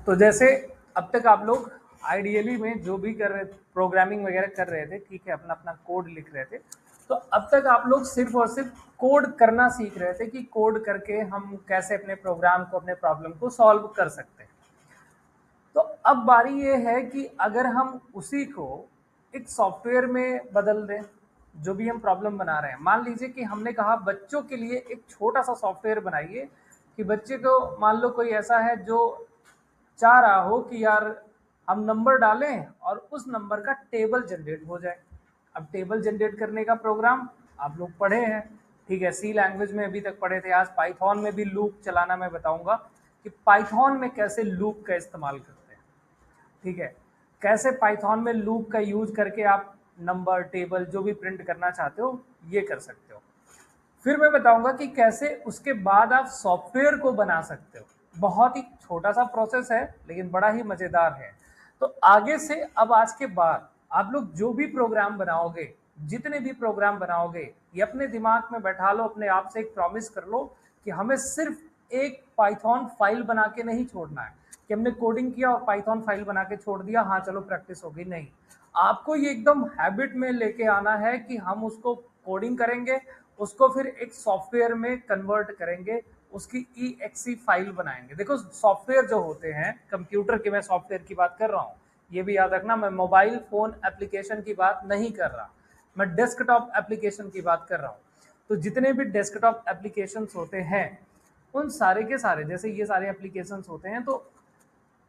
तो जैसे अब तक आप लोग आइडियली में जो भी कर रहे थे, प्रोग्रामिंग वगैरह कर रहे थे, ठीक है, अपना अपना कोड लिख रहे थे, तो अब तक आप लोग सिर्फ और सिर्फ कोड करना सीख रहे थे कि कोड करके हम कैसे अपने प्रोग्राम को, अपने प्रॉब्लम को सॉल्व कर सकते हैं। तो अब बारी ये है कि अगर हम उसी को एक सॉफ्टवेयर में बदल दें, जो भी हम प्रॉब्लम बना रहे हैं, मान लीजिए कि हमने कहा बच्चों के लिए एक छोटा सा सॉफ्टवेयर बनाइए कि बच्चे को, मान लो कोई ऐसा है जो चाह रहा हो कि यार हम नंबर डालें और उस नंबर का टेबल जनरेट हो जाए। अब टेबल जनरेट करने का प्रोग्राम आप लोग पढ़े हैं, ठीक है, सी लैंग्वेज में अभी तक पढ़े थे, आज पाइथन में भी लूप चलाना मैं बताऊंगा कि पाइथन में कैसे लूप का इस्तेमाल करते हैं, ठीक है, कैसे पाइथन में लूप का यूज करके आप नंबर, टेबल जो भी प्रिंट करना चाहते हो ये कर सकते हो। फिर मैं बताऊंगा कि कैसे उसके बाद आप सॉफ्टवेयर को बना सकते हो। बहुत ही छोटा सा प्रोसेस है लेकिन बड़ा ही मजेदार है। तो आगे से अब आज के बाद आप लोग जो भी प्रोग्राम बनाओगे, जितने भी प्रोग्राम बनाओगे, ये अपने दिमाग में बैठा लो, अपने आप से एक प्रॉमिस कर लो कि हमें सिर्फ एक पाइथन फाइल बना के नहीं छोड़ना है कि हमने कोडिंग किया और पाइथन फाइल बना के छोड़ दिया, हाँ चलो प्रैक्टिस हो गई। नहीं, आपको ये एकदम हैबिट में लेके आना है कि हम उसको कोडिंग करेंगे, उसको फिर एक सॉफ्टवेयर में कन्वर्ट करेंगे, उसकी EXE फाइल बनाएंगे। देखो सॉफ्टवेयर जो होते हैं, कंप्यूटर के मैं सॉफ्टवेयर की बात कर रहा हूँ, ये भी याद रखना, मैं मोबाइल फोन एप्लीकेशन की बात नहीं कर रहा, मैं डेस्कटॉप एप्लीकेशन की बात कर रहा हूँ। तो जितने भी डेस्कटॉप एप्लीकेशंस होते हैं उन सारे के सारे, जैसे ये सारे एप्लीकेशंस होते हैं, तो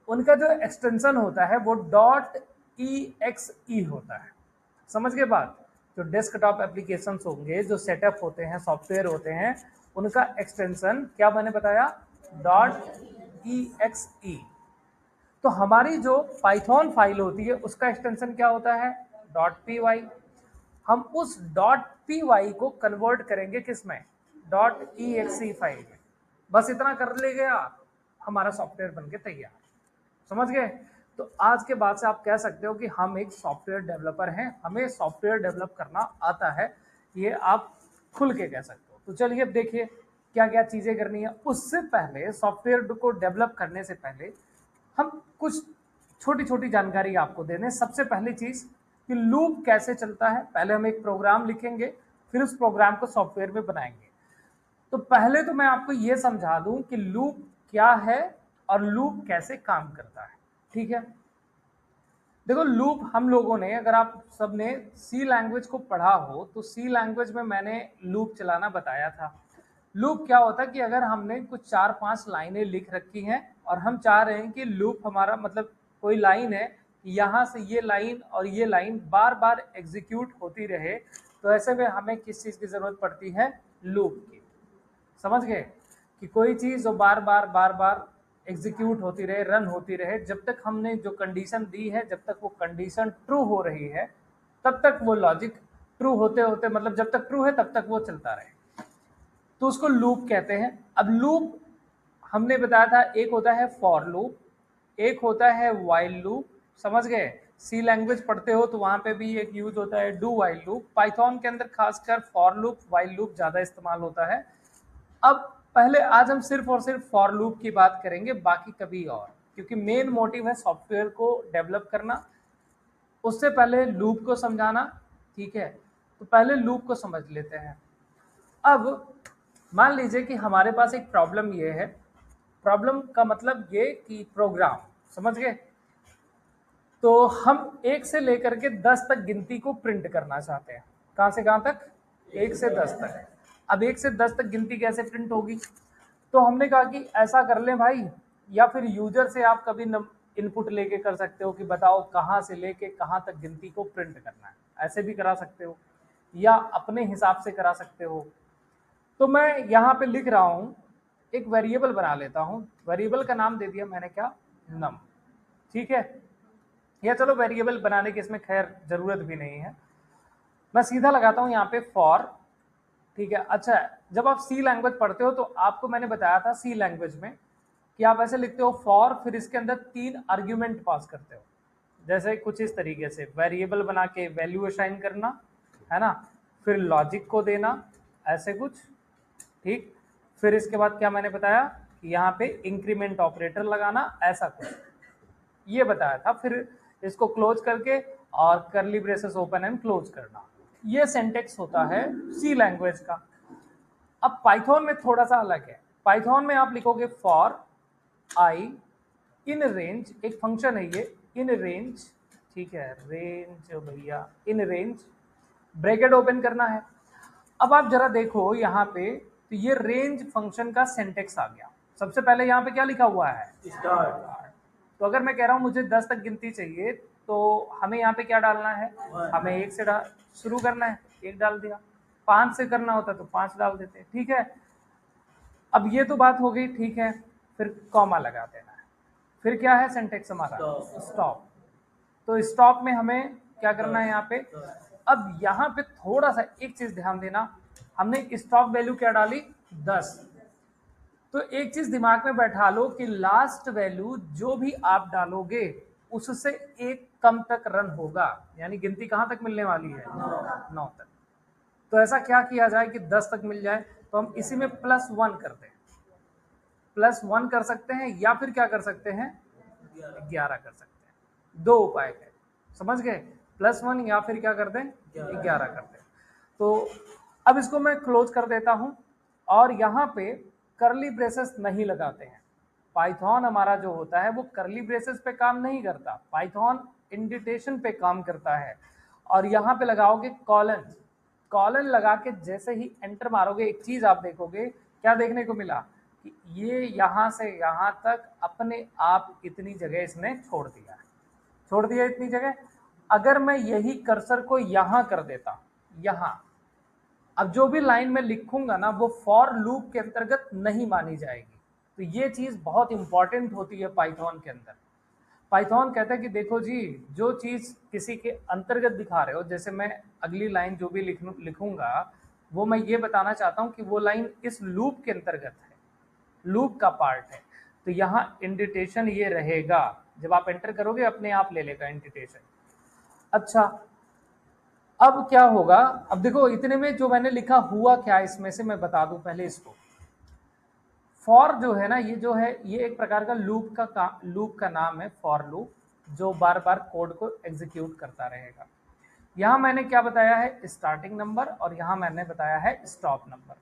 उनका जो एक्सटेंशन होता है वो .exe होता है। समझ गए बात? जो डेस्कटॉप एप्लीकेशंस होंगे, जो सेटअप होते हैं, सॉफ्टवेयर होते हैं, उनका एक्सटेंशन क्या मैंने बताया, .exe। तो हमारी जो पाइथन फाइल होती है उसका एक्सटेंशन क्या होता है, .py। हम उस .py को कन्वर्ट करेंगे किस में, .exe फाइल में। बस इतना कर ले गया, हमारा सॉफ्टवेयर बनके तैयार। समझ गए? तो आज के बाद से आप कह सकते हो कि हम एक सॉफ्टवेयर डेवलपर हैं, हमें सॉफ्टवेयर डेवलप करना आता है, ये आप खुल के कह सकते हो। तो चलिए अब देखिए क्या क्या चीजें करनी है। उससे पहले, सॉफ्टवेयर को डेवलप करने से पहले हम कुछ छोटी छोटी जानकारी आपको दे दें। सबसे पहली चीज कि लूप कैसे चलता है। पहले हम एक प्रोग्राम लिखेंगे, फिर उस प्रोग्राम को सॉफ्टवेयर में बनाएंगे। तो पहले तो मैं आपको यह समझा दूं कि लूप क्या है और लूप कैसे काम करता है, ठीक है। देखो लूप, हम लोगों ने, अगर आप सबने सी लैंग्वेज को पढ़ा हो तो सी लैंग्वेज में मैंने लूप चलाना बताया था। लूप क्या होता है कि अगर हमने कुछ 4-5 लाइनें लिख रखी हैं और हम चाह रहे हैं कि लूप हमारा मतलब कोई लाइन है, यहाँ से ये लाइन और ये लाइन बार बार एग्जीक्यूट होती रहे, तो ऐसे में हमें किस चीज की जरूरत पड़ती है, लूप की। समझ गए? कि कोई चीज जो बार बार एग्जीक्यूट होती रहे, रन होती रहे, जब तक हमने जो कंडीशन दी है, जब तक वो कंडीशन ट्रू हो रही है, तब तक वो लॉजिक ट्रू होते होते, मतलब जब तक ट्रू है तब तक वो चलता रहे, तो उसको लूप कहते हैं। अब लूप हमने बताया था, एक होता है फॉर लूप, एक होता है वाइल लूप। समझ गए? सी लैंग्वेज पढ़ते हो तो वहां पे भी एक यूज होता है डू वाइल लूप। पाइथन के अंदर खासकर फॉर लूप, वाइल लूप ज्यादा इस्तेमाल होता है। अब पहले आज हम सिर्फ और सिर्फ फॉर लूप की बात करेंगे, बाकी कभी और, क्योंकि मेन मोटिव है सॉफ्टवेयर को डेवलप करना, उससे पहले लूप को समझाना, ठीक है। तो पहले लूप को समझ लेते हैं। अब मान लीजिए कि हमारे पास एक प्रॉब्लम ये है, प्रॉब्लम का मतलब ये कि प्रोग्राम, समझ गए। तो हम 1 से लेकर के 10 तक गिनती को प्रिंट करना चाहते हैं। कहां से कहां तक? 1 से 10 तक। अब 1 से 10 तक गिनती कैसे प्रिंट होगी? तो हमने कहा कि ऐसा कर लें भाई, या फिर यूजर से आप कभी इनपुट लेके कर सकते हो कि बताओ कहां से लेके कहां तक गिनती को प्रिंट करना है, ऐसे भी करा सकते हो या अपने हिसाब से करा सकते हो। तो मैं यहाँ पे लिख रहा हूं, एक वेरिएबल बना लेता हूं, वेरिएबल का नाम दे दिया मैंने क्या, नम, ठीक है। या चलो वेरिएबल बनाने की इसमें खैर जरूरत भी नहीं है, मैं सीधा लगाता हूं यहाँ पे फॉर, ठीक है। अच्छा, जब आप सी लैंग्वेज पढ़ते हो तो आपको मैंने बताया था सी लैंग्वेज में कि आप ऐसे लिखते हो फॉर, फिर इसके अंदर 3 आर्ग्यूमेंट पास करते हो, जैसे कुछ इस तरीके से, वेरिएबल बना के वैल्यू असाइन करना, है ना, फिर लॉजिक को देना, ऐसे कुछ, ठीक। फिर इसके बाद क्या मैंने बताया, कि यहाँ पे इंक्रीमेंट ऑपरेटर लगाना, ऐसा कुछ ये बताया था। फिर इसको क्लोज करके और करली ब्रेसेस ओपन एंड क्लोज करना, ये सिंटेक्स होता है सी लैंग्वेज का। अब पाइथन में थोड़ा सा अलग है। पाइथन में आप लिखोगे फॉर आई इन रेंज, एक फंक्शन है ये, इन रेंज, ठीक है, रेंज भैया, इन रेंज ब्रैकेट ओपन करना है। अब आप जरा देखो यहाँ पे, तो ये रेंज फंक्शन का सिंटेक्स आ गया। सबसे पहले यहाँ पे क्या लिखा हुआ है, स्टार्ट। तो अगर मैं कह रहा हूँ मुझे 10 तक गिनती चाहिए, तो हमें यहाँ पे क्या डालना है, हमें 1 से शुरू करना है, 1 डाल दिया। 5 से करना होता तो 5 डाल देते, ठीक है। अब ये तो बात हो गई, ठीक है। फिर कॉमा लगा देना है। फिर क्या है सिंटेक्स हमारा, स्टॉप। तो स्टॉप में हमें क्या करना है यहाँ पे, अब यहाँ पे थोड़ा सा एक चीज ध्यान देना, हमने स्टॉप वैल्यू क्या डाली, 10। तो एक चीज दिमाग में बैठा लो कि लास्ट वैल्यू जो भी आप डालोगे उससे 1 कम तक रन होगा, यानी गिनती कहां तक मिलने वाली है, 9 तक। तो ऐसा क्या किया जाए कि 10 तक मिल जाए, तो हम इसी में +1 कर दें। +1 कर सकते हैं या फिर क्या कर सकते हैं, 11 कर सकते हैं। 2 उपाय है, समझ गए, +1 या फिर क्या कर दें, 11 कर दें। तो अब इसको मैं क्लोज कर देता हूं और यहाँ पे करली ब्रेसेस नहीं लगाते हैं। पाइथन हमारा जो होता है वो करली ब्रेसेस पे काम नहीं करता, पाइथन इंडेंटेशन पे काम करता है। और यहाँ पे लगाओगे कॉलन, कॉलन लगा के जैसे ही एंटर मारोगे, एक चीज आप देखोगे, क्या देखने को मिला कि ये यहाँ से यहाँ तक अपने आप इतनी जगह इसने छोड़ दिया है, छोड़ दिया इतनी जगह। अगर मैं यही कर्सर को यहाँ कर देता, यहाँ, अब जो भी लाइन में लिखूंगा ना वो फॉर लूप के अंतर्गत नहीं मानी जाएगी। तो ये चीज बहुत इंपॉर्टेंट होती है पाइथन के अंदर। पाइथन कहता है कि देखो जी, जो चीज किसी के अंतर्गत दिखा रहे हो, जैसे मैं अगली लाइन जो भी लिखूंगा वो मैं ये बताना चाहता हूं कि वो लाइन इस लूप के अंतर्गत है, लूप का पार्ट है। तो यहाँ इंडेंटेशन ये रहेगा, जब आप एंटर करोगे अपने आप ले लेगा इंडेंटेशन। अच्छा, अब क्या होगा, अब देखो इतने में जो मैंने लिखा हुआ क्या, इसमें से मैं बता दूं पहले इसको। फॉर जो है ना, ये जो है ये एक प्रकार का लूप का नाम है, फॉर लूप, जो बार बार कोड को एग्जीक्यूट करता रहेगा। यहाँ मैंने क्या बताया है, स्टार्टिंग नंबर, और यहाँ मैंने बताया है स्टॉप नंबर।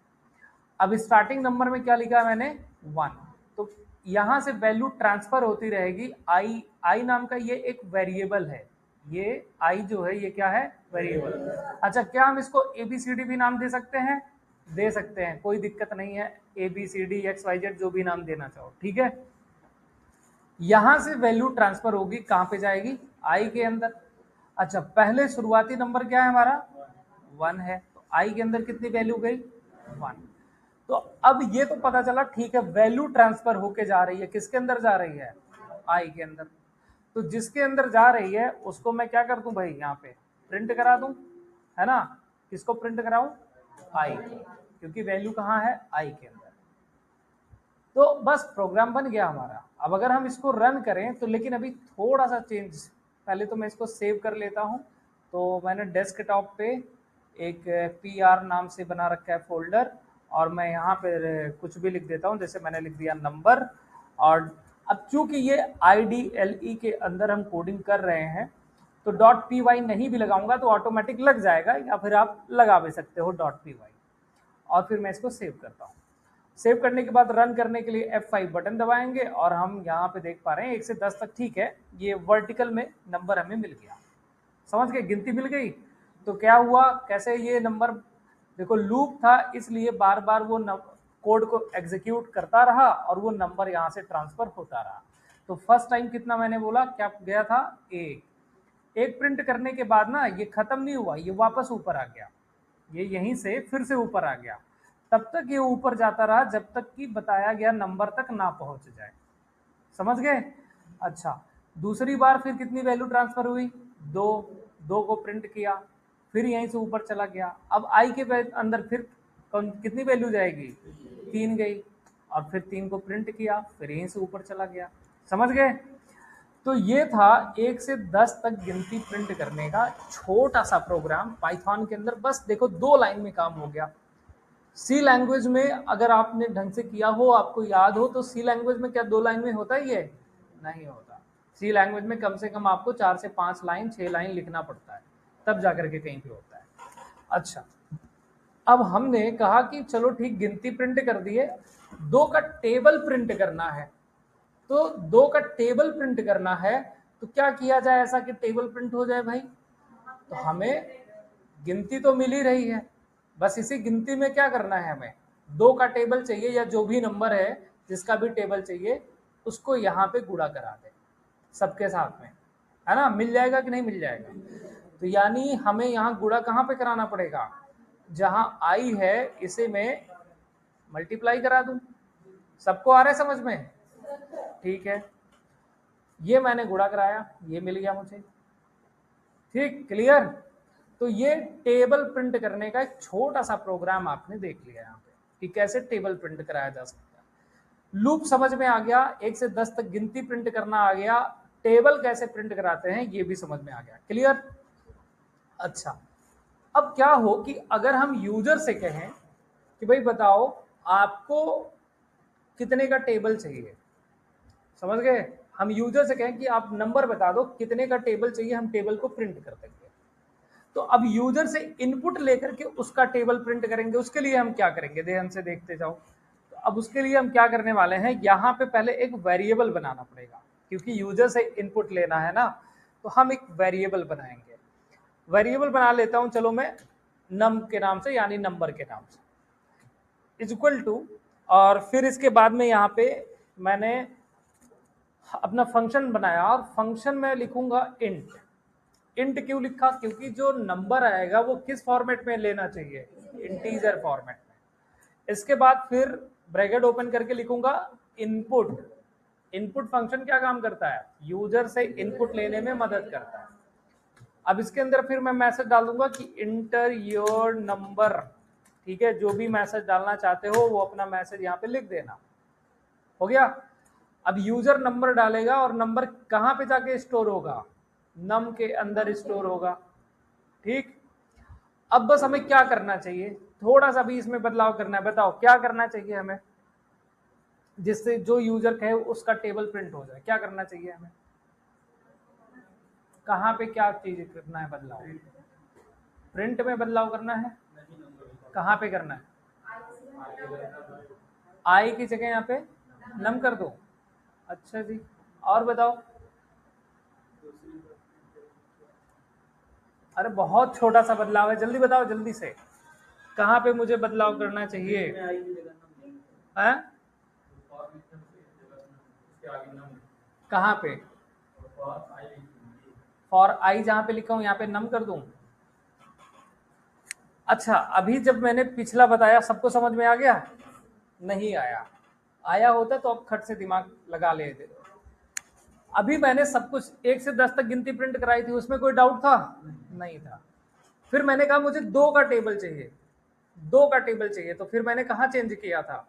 अब स्टार्टिंग नंबर में क्या लिखा है मैंने, 1। तो यहाँ से वैल्यू ट्रांसफर होती रहेगी। आई नाम का ये एक वेरिएबल है, ये आई जो है ये क्या है, वेरिएबल। अच्छा, क्या हम इसको ABCD भी नाम दे सकते हैं, दे सकते हैं, कोई दिक्कत नहीं है, ABCD XYZ जो भी नाम देना चाहो, ठीक है। यहां से वैल्यू ट्रांसफर होगी, कहां पे जाएगी, आई के अंदर। अच्छा, पहले शुरुआती नंबर क्या है हमारा, 1 है, तो आई के अंदर कितनी वैल्यू गई, 1। तो अब ये तो पता चला, ठीक है, वैल्यू ट्रांसफर होके जा रही है, किसके अंदर जा रही है, आई के अंदर। तो जिसके अंदर जा रही है उसको मैं क्या कर दूं भाई, यहाँ पे प्रिंट करा दूं, है ना। किसको प्रिंट कराऊं, आई, क्योंकि वैल्यू कहाँ है, आई के अंदर। तो बस प्रोग्राम बन गया हमारा। अब अगर हम इसको रन करें तो, लेकिन अभी थोड़ा सा चेंज, पहले तो मैं इसको सेव कर लेता हूं। तो मैंने डेस्कटॉप पे एक PR नाम से बना रखा है फोल्डर, और मैं यहाँ पे कुछ भी लिख देता हूँ, जैसे मैंने लिख दिया नंबर। और अब चूंकि ये IDLE के अंदर हम कोडिंग कर रहे हैं, तो .py नहीं भी लगाऊंगा तो ऑटोमेटिक लग जाएगा, या फिर आप लगा भी सकते हो .py। और फिर मैं इसको सेव करता हूँ। सेव करने के बाद रन करने के लिए F5 बटन दबाएंगे, और हम यहाँ पे देख पा रहे हैं 1 से 10 तक, ठीक है, ये वर्टिकल में नंबर हमें मिल गया, समझ गए, गिनती मिल गई। तो क्या हुआ, कैसे ये नंबर, देखो लूप था इसलिए बार बार वो कोड को एग्जीक्यूट करता रहा और वो नंबर यहाँ से ट्रांसफर होता रहा। तो फर्स्ट टाइम कितना मैंने बोला, क्या गया था, 1 प्रिंट करने के बाद ना ये खत्म नहीं हुआ, ये वापस ऊपर आ गया, ये यहीं से फिर से ऊपर आ गया। तब तक ये ऊपर जाता रहा जब तक कि बताया गया नंबर तक ना पहुंच जाए, समझ गए। अच्छा, दूसरी बार फिर कितनी वैल्यू ट्रांसफर हुई, 2 को प्रिंट किया, फिर यहीं से ऊपर चला गया। अब आई के अंदर फिर कितनी वैल्यू जाएगी, 3 गई, और फिर 3 को प्रिंट किया, फिर यहीं से ऊपर चला गया, समझ गए। तो ये था 1 से 10 तक गिनती प्रिंट करने का छोटा सा प्रोग्राम पाइथन के अंदर। बस देखो 2 लाइन में काम हो गया, सी लैंग्वेज में अगर आपने ढंग से किया हो, आपको याद हो, तो सी लैंग्वेज में क्या 2 लाइन में होता ही है? नहीं होता। सी लैंग्वेज में कम से कम आपको 4 से 5 लाइन 6 लाइन लिखना पड़ता है, तब जाकर के कहीं पे होता है। अच्छा, अब हमने कहा कि चलो ठीक, गिनती प्रिंट कर दिए, 2 का टेबल प्रिंट करना है। तो 2 का टेबल प्रिंट करना है, तो क्या किया जाए ऐसा कि टेबल प्रिंट हो जाए भाई? तो हमें गिनती तो मिल ही रही है, बस इसी गिनती में क्या करना है, हमें 2 का टेबल चाहिए, या जो भी नंबर है जिसका भी टेबल चाहिए उसको यहाँ पे गुणा करा दे सबके साथ में, है ना? मिल जाएगा कि नहीं मिल जाएगा? तो यानी हमें यहाँ गुणा कहाँ पे कराना पड़ेगा? जहां आई है इसे मैं मल्टीप्लाई करा दूं। सबको आ रहा है समझ में? ठीक है, ये मैंने गुणा कराया, ये मिल गया मुझे। ठीक, क्लियर? तो ये टेबल प्रिंट करने का एक छोटा सा प्रोग्राम आपने देख लिया यहाँ पे कि कैसे टेबल प्रिंट कराया जा सकता है। लूप समझ में आ गया, 1 से 10 तक गिनती प्रिंट करना आ गया, टेबल कैसे प्रिंट कराते हैं ये भी समझ में आ गया। क्लियर? अच्छा, अब क्या हो कि अगर हम यूजर से कहें कि भाई बताओ आपको कितने का टेबल चाहिए, समझ गए? हम यूजर से कहें कि आप नंबर बता दो कितने का टेबल चाहिए, हम टेबल को प्रिंट कर देंगे। तो अब यूजर से इनपुट लेकर के उसका टेबल प्रिंट करेंगे, उसके लिए हम क्या करेंगे, ध्यान से देखते जाओ। तो अब उसके लिए हम क्या करने वाले हैं, यहाँ पे पहले एक वेरिएबल बनाना पड़ेगा, क्योंकि यूजर से इनपुट लेना है ना, तो हम एक वेरिएबल बनाएंगे। वेरिएबल बना लेता हूं चलो मैं, नम के नाम से, यानी नंबर के नाम से, इज इक्वल टू, और फिर इसके बाद में यहाँ पे मैंने अपना फंक्शन बनाया, और फंक्शन में लिखूंगा इंट। इंट क्यों लिखा? क्योंकि जो नंबर आएगा वो किस फॉर्मेट में लेना चाहिए, इंटीजर फॉर्मेट में। इसके बाद फिर ब्रैकेट ओपन करके लिखूंगा इनपुट। इनपुट फंक्शन क्या काम करता है, यूजर से इनपुट लेने में मदद करता है। अब इसके अंदर फिर मैं मैसेज डाल दूंगा कि इंटर योर नंबर, ठीक है? जो भी मैसेज डालना चाहते हो वो अपना मैसेज यहाँ पे लिख देना। हो गया? अब यूजर नंबर डालेगा, और नंबर कहाँ पे जाके स्टोर होगा, नम के अंदर स्टोर होगा। ठीक, अब बस हमें क्या करना चाहिए, थोड़ा सा भी इसमें बदलाव करना है। बताओ क्या करना चाहिए हमें, जिससे जो यूजर कहे उसका टेबल प्रिंट हो जाए? क्या करना चाहिए हमें, कहाँ पे क्या चीज करना है बदलाव? प्रिंट में बदलाव करना है, कहाँ पे करना है? आई की जगह यहाँ पे नम कर दो। अच्छा जी, और बताओ। अरे बहुत छोटा सा बदलाव है, जल्दी बताओ, जल्दी से, कहाँ पे मुझे बदलाव करना चाहिए? है? कहाँ पे? फॉर आई जहाँ पे लिखा हूँ यहाँ पे नम कर दूं? अच्छा, अभी जब मैंने पिछला बताया सबको समझ में आ गया? नहीं आया? आया होता तो अब खट से दिमाग लगा लेते। अभी मैंने सब कुछ 1 से 10 तक गिनती प्रिंट कराई थी, उसमें कोई डाउट था? नहीं था। फिर मैंने कहा मुझे 2 का टेबल चाहिए, 2 का टेबल चाहिए, तो फिर मैंने कहाँ चेंज किया था,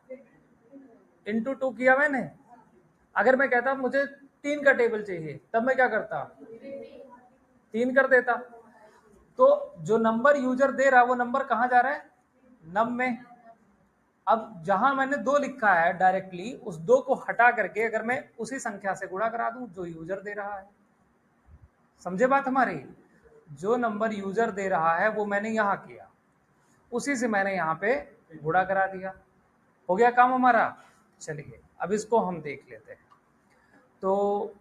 इंटू 2 किया मैंने। अगर मैं कहता मुझे 3 का टेबल चाहिए, तब मैं क्या करता, 3 कर देता। तो जो नंबर यूजर दे रहा है वो नंबर कहाँ जा रहा है, नम में। अब जहां मैंने 2 लिखा है डायरेक्टली, उस 2 को हटा करके अगर मैं उसी संख्या से गुणा करा दूं जो यूजर दे रहा है। समझे बात हमारी? जो नंबर यूजर दे रहा है वो मैंने यहाँ किया, उसी से मैंने यहाँ पे गुणा करा दिया। हो गया काम हमारा। चलिए अब इसको हम देख लेते हैं। तो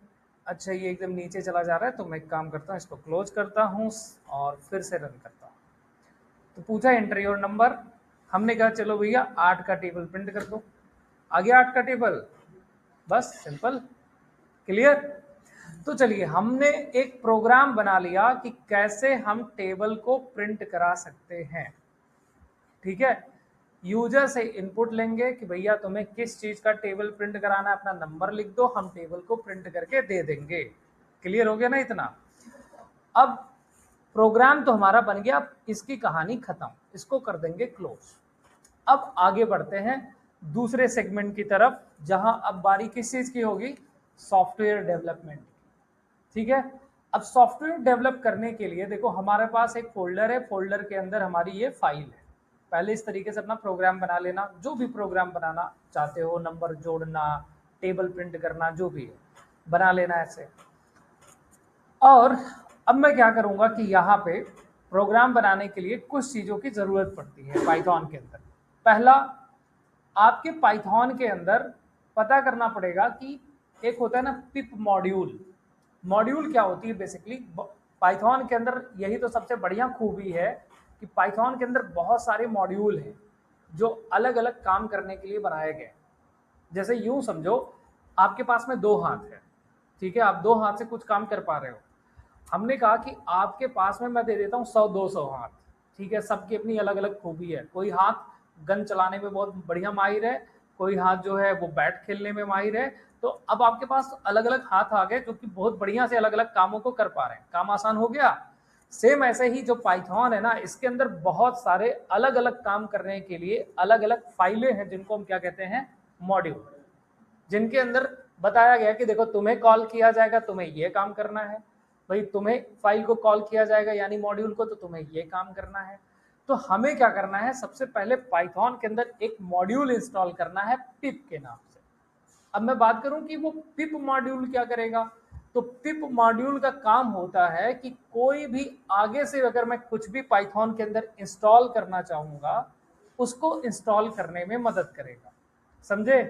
अच्छा, ये एकदम नीचे चला जा रहा है, तो मैं एक काम करता हूँ, इसको क्लोज करता हूँ और फिर से रन करता हूँ। तो पूछा एंटर योर नंबर, हमने कहा चलो भैया 8 का टेबल प्रिंट कर दो। आ गया 8 का टेबल, बस सिंपल। क्लियर? तो चलिए हमने एक प्रोग्राम बना लिया कि कैसे हम टेबल को प्रिंट करा सकते हैं। ठीक है, यूजर से इनपुट लेंगे कि भैया तुम्हें किस चीज का टेबल प्रिंट कराना है, अपना नंबर लिख दो, हम टेबल को प्रिंट करके दे देंगे। क्लियर हो गया ना इतना? अब प्रोग्राम तो हमारा बन गया, अब इसकी कहानी खत्म, इसको कर देंगे क्लोज। अब आगे बढ़ते हैं दूसरे सेगमेंट की तरफ, जहां अब बारी किस चीज की होगी, सॉफ्टवेयर डेवलपमेंट। ठीक है, अब सॉफ्टवेयर डेवलप करने के लिए देखो हमारे पास एक फोल्डर है, फोल्डर के अंदर हमारी ये फाइल है, पहले इस तरीके से अपना प्रोग्राम बना लेना, जो भी प्रोग्राम बनाना चाहते हो, नंबर जोड़ना, टेबल प्रिंट करना, जो भी है बना लेना ऐसे। और अब मैं क्या करूंगा कि यहाँ पे प्रोग्राम बनाने के लिए कुछ चीज़ों की ज़रूरत पड़ती है पाइथन के अंदर। पहला, आपके पाइथन के अंदर पता करना पड़ेगा कि एक होता है ना पिप मॉड्यूल। मॉड्यूल क्या होती है बेसिकली, पाइथन के अंदर यही तो सबसे बढ़िया खूबी है कि पाइथन के अंदर बहुत सारे मॉड्यूल हैं जो अलग अलग काम करने के लिए बनाए गए। जैसे यूं समझो, आपके पास में 2 हाथ है, ठीक है, आप 2 हाथ से कुछ काम कर पा रहे हो। हमने कहा कि आपके पास में मैं दे देता हूँ 100-200 हाथ, ठीक है, सबकी अपनी अलग अलग खूबी है। कोई हाथ गन चलाने में बहुत बढ़िया माहिर है, कोई हाथ जो है वो बैट खेलने में माहिर है। तो अब आपके पास अलग अलग हाथ आ गए जो कि बहुत बढ़िया से अलग अलग कामों को कर पा रहे हैं, काम आसान हो गया। सेम ऐसे ही जो पाइथन है ना, इसके अंदर बहुत सारे अलग अलग काम करने के लिए अलग अलग फाइलें हैं जिनको हम क्या कहते हैं, मॉड्यूल, जिनके अंदर बताया गया कि देखो तुम्हें कॉल किया जाएगा, तुम्हें ये काम करना है भाई, तुम्हें फाइल को कॉल किया जाएगा यानी मॉड्यूल को, तो तुम्हें ये काम करना है। तो हमें क्या करना है, सबसे पहले पाइथन के अंदर एक मॉड्यूल इंस्टॉल करना है पिप के नाम से। अब मैं बात करूं कि वो पिप मॉड्यूल क्या करेगा, तो पिप मॉड्यूल का काम होता है कि कोई भी आगे से अगर मैं कुछ भी पाइथन के अंदर इंस्टॉल करना चाहूंगा, उसको इंस्टॉल करने में मदद करेगा। समझे?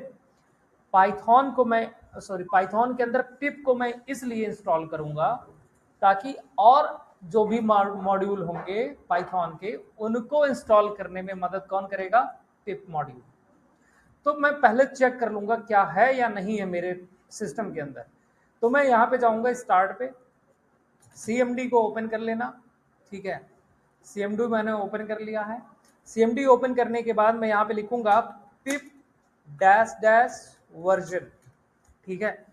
पाइथन को मैं पाइथन के अंदर पिप को मैं इसलिए इंस्टॉल करूंगा ताकि और जो भी मॉड्यूल होंगे पाइथन के, उनको इंस्टॉल करने में मदद कौन करेगा, पिप मॉड्यूल। तो मैं पहले चेक कर लूंगा क्या है या नहीं है मेरे सिस्टम के अंदर। तो मैं यहाँ पे जाऊंगा स्टार्ट पे, CMD को ओपन कर लेना, ठीक है, CMD मैंने ओपन कर लिया है। CMD ओपन करने के बाद मैं यहाँ पे लिखूंगा पिप डैश डैश वर्जन, ठीक है।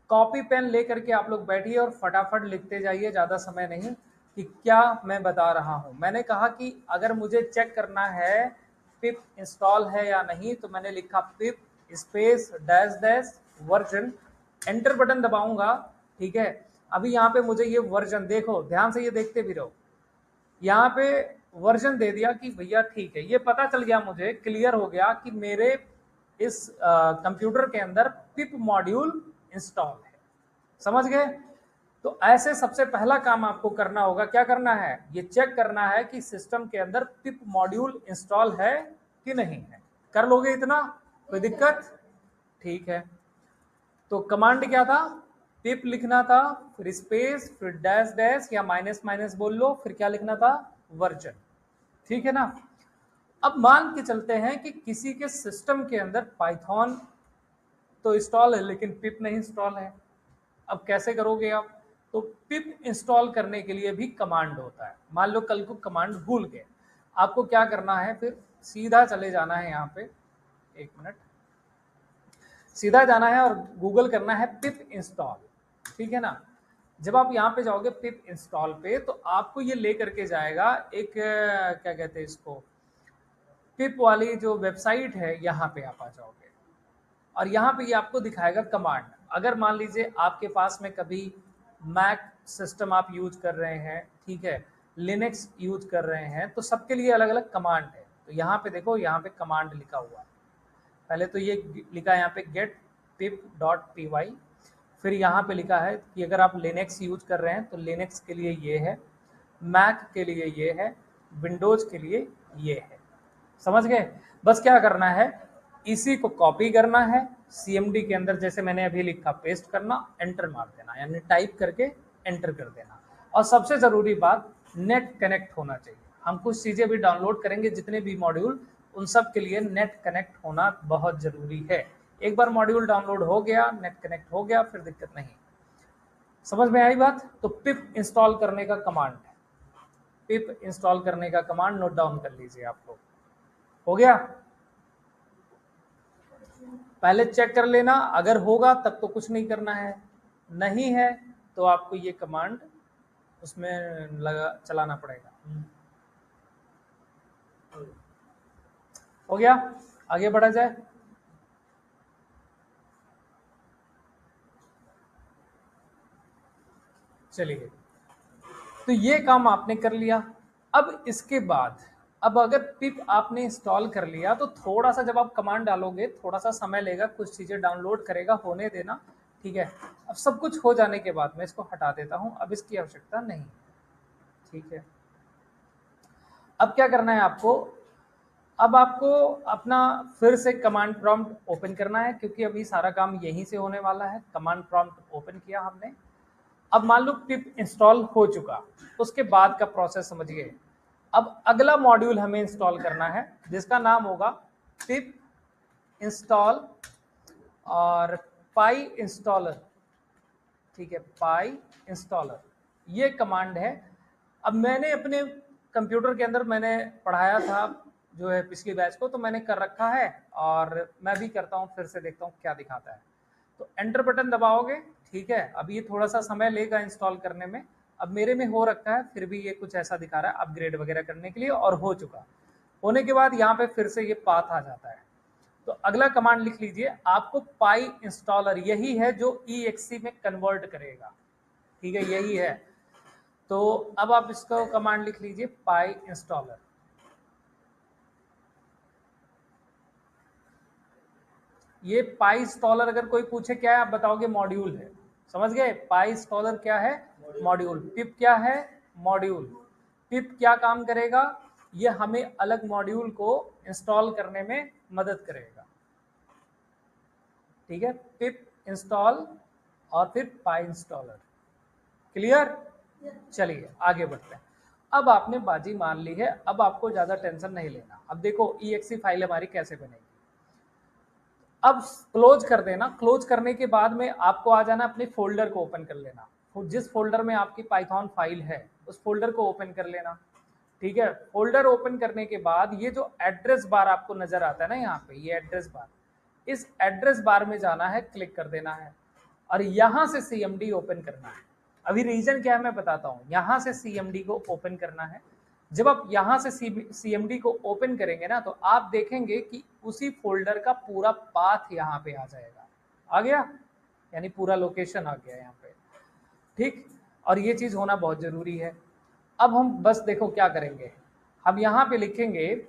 कॉपी पेन लेकर के आप लोग बैठिए और फटाफट लिखते जाइए, ज़्यादा समय नहीं, कि क्या मैं बता रहा हूँ। मैंने कहा कि अगर मुझे चेक करना है पिप इंस्टॉल है या नहीं, तो मैंने लिखा pip space dash dash version, enter button दबाऊंगा, ठीक है। अभी यहाँ पे मुझे ये वर्जन, देखो ध्यान से ये देखते भी रहो, यहाँ पे वर्जन दे दिया कि भैया ठीक है, ये पता चल गया मुझे, क्लियर हो गया कि मेरे इस कंप्यूटर के अंदर पिप मॉड्यूल इंस्टॉल है। समझ गए? तो ऐसे सबसे पहला काम आपको करना होगा, क्या करना है, ये चेक करना है कि सिस्टम के अंदर पिप मॉड्यूल इंस्टॉल है कि नहीं है। कर लोगे इतना, कोई दिक्कत? ठीक है। तो कमांड क्या था, पिप लिखना था, फिर स्पेस, फिर डैश डैश या माइनस माइनस बोल लो, फिर क्या लिखना था, वर्जन, ठीक है ना। अब मान के चलते हैं कि किसी के सिस्टम के अंदर पाइथन तो इंस्टॉल है लेकिन पिप नहीं इंस्टॉल है। अब कैसे करोगे आप, तो पिप इंस्टॉल करने के लिए भी कमांड होता है। मान लो कल को कमांड भूल गए, आपको क्या करना है, फिर सीधा चले जाना है यहाँ पे, एक मिनट, सीधा जाना है और गूगल करना है पिप इंस्टॉल, ठीक है ना। जब आप यहाँ पे जाओगे पिप इंस्टॉल पे, तो आपको ये ले करके जाएगा एक क्या कहते हैं इसको, पिप वाली जो वेबसाइट है, यहाँ पे आप आ जाओगे और यहाँ पे ये आपको दिखाएगा कमांड। अगर मान लीजिए आपके पास में कभी मैक सिस्टम आप यूज कर रहे हैं, ठीक है, लिनक्स यूज कर रहे हैं, तो सबके लिए अलग अलग कमांड है। तो यहाँ पे देखो, यहाँ पे कमांड लिखा हुआ है, पहले तो ये लिखा है यहाँ पे get pip.py, फिर यहाँ पे लिखा है कि अगर आप लिनक्स यूज कर रहे हैं तो लिनक्स के लिए ये है, मैक के लिए ये है, विंडोज के लिए ये है। समझ गए? बस क्या करना है, इसी को कॉपी करना है, CMD के अंदर जैसे मैंने अभी लिखा पेस्ट करना, एंटर मार देना, यानी टाइप करके एंटर कर देना। और सबसे जरूरी बात, नेट कनेक्ट होना चाहिए। हम कुछ चीजें भी डाउनलोड करेंगे, जितने भी मॉड्यूल, उन सब के लिए नेट कनेक्ट होना बहुत जरूरी है। एक बार मॉड्यूल डाउनलोड हो गया, नेट कनेक्ट हो गया, फिर दिक्कत नहीं। समझ में आई बात? तो पिप इंस्टॉल करने का कमांड है, पिप इंस्टॉल करने का कमांड नोट डाउन कर लीजिए आप लोग। हो गया? पहले चेक कर लेना, अगर होगा तब तो कुछ नहीं करना है, नहीं है तो आपको ये कमांड उसमें लगा चलाना पड़ेगा। हो गया? आगे बढ़ा जाए। चलिए, तो ये काम आपने कर लिया। अब इसके बाद अब अगर पिप आपने इंस्टॉल कर लिया तो थोड़ा सा जब आप कमांड डालोगे थोड़ा सा समय लेगा, कुछ चीज़ें डाउनलोड करेगा, होने देना, ठीक है। अब सब कुछ हो जाने के बाद मैं इसको हटा देता हूँ, अब इसकी आवश्यकता नहीं, ठीक है। अब क्या करना है आपको, अब आपको अपना फिर से कमांड प्रॉम्प्ट ओपन करना है, क्योंकि अभी सारा काम यहीं से होने वाला है। कमांड प्रॉम्प्ट ओपन किया हमने। अब मान लो पिप इंस्टॉल हो चुका, उसके बाद का प्रोसेस समझिए। अब अगला मॉड्यूल हमें इंस्टॉल करना है जिसका नाम होगा पिप इंस्टॉल और पाई इंस्टॉलर, ठीक है, पाई इंस्टॉलर, ये कमांड है। अब मैंने अपने कंप्यूटर के अंदर मैंने पढ़ाया था जो है पिछली बैच को, तो मैंने कर रखा है और मैं भी करता हूँ, फिर से देखता हूँ क्या दिखाता है। तो एंटर बटन दबाओगे, ठीक है। अब ये थोड़ा सा समय लेगा इंस्टॉल करने में। अब मेरे में हो रखा है, फिर भी ये कुछ ऐसा दिखा रहा है अपग्रेड वगैरह करने के लिए, और हो चुका। होने के बाद यहाँ पे फिर से ये पाथ आ जाता है। तो अगला कमांड लिख लीजिए, आपको पाई इंस्टॉलर, यही है जो EXE में कन्वर्ट करेगा, ठीक है, यही है। तो अब आप इसको कमांड लिख लीजिए, पाई इंस्टॉलर। ये पाई इंस्टॉलर अगर कोई पूछे क्या है, आप बताओगे मॉड्यूल है, समझ गए। पाई इंस्टॉलर क्या है, मॉड्यूल। पिप क्या है, मॉड्यूल। पिप क्या काम करेगा, ये हमें अलग मॉड्यूल को इंस्टॉल करने में मदद करेगा, ठीक है। पिप इंस्टॉल और फिर पाई इंस्टॉलर, क्लियर। चलिए आगे बढ़ते हैं। अब आपने बाजी मान ली है, अब आपको ज्यादा टेंशन नहीं लेना। अब देखो EXE फाइल हमारी कैसे बनेगी। अब क्लोज कर देना। क्लोज करने के बाद में आपको आ जाना, अपने फोल्डर को ओपन कर लेना। जिस फोल्डर में आपकी पाइथन फाइल है उस फोल्डर को ओपन कर लेना, ठीक है। फोल्डर ओपन करने के बाद ये जो एड्रेस बार आपको नजर आता है ना यहाँ पे, ये एड्रेस बार, इस एड्रेस बार में जाना है, क्लिक कर देना है और यहां से CMD ओपन करना है। अभी रीजन क्या है मैं बताता हूँ। यहां से CMD को ओपन करना है। जब आप यहां से CMD को ओपन करेंगे ना, तो आप देखेंगे कि उसी फोल्डर का पूरा पाथ यहाँ पे आ जाएगा। आ गया, यानी पूरा लोकेशन आ गया यहाँ पे, ठीक। और ये चीज होना बहुत जरूरी है। अब हम बस देखो क्या करेंगे, हम यहाँ पे लिखेंगे,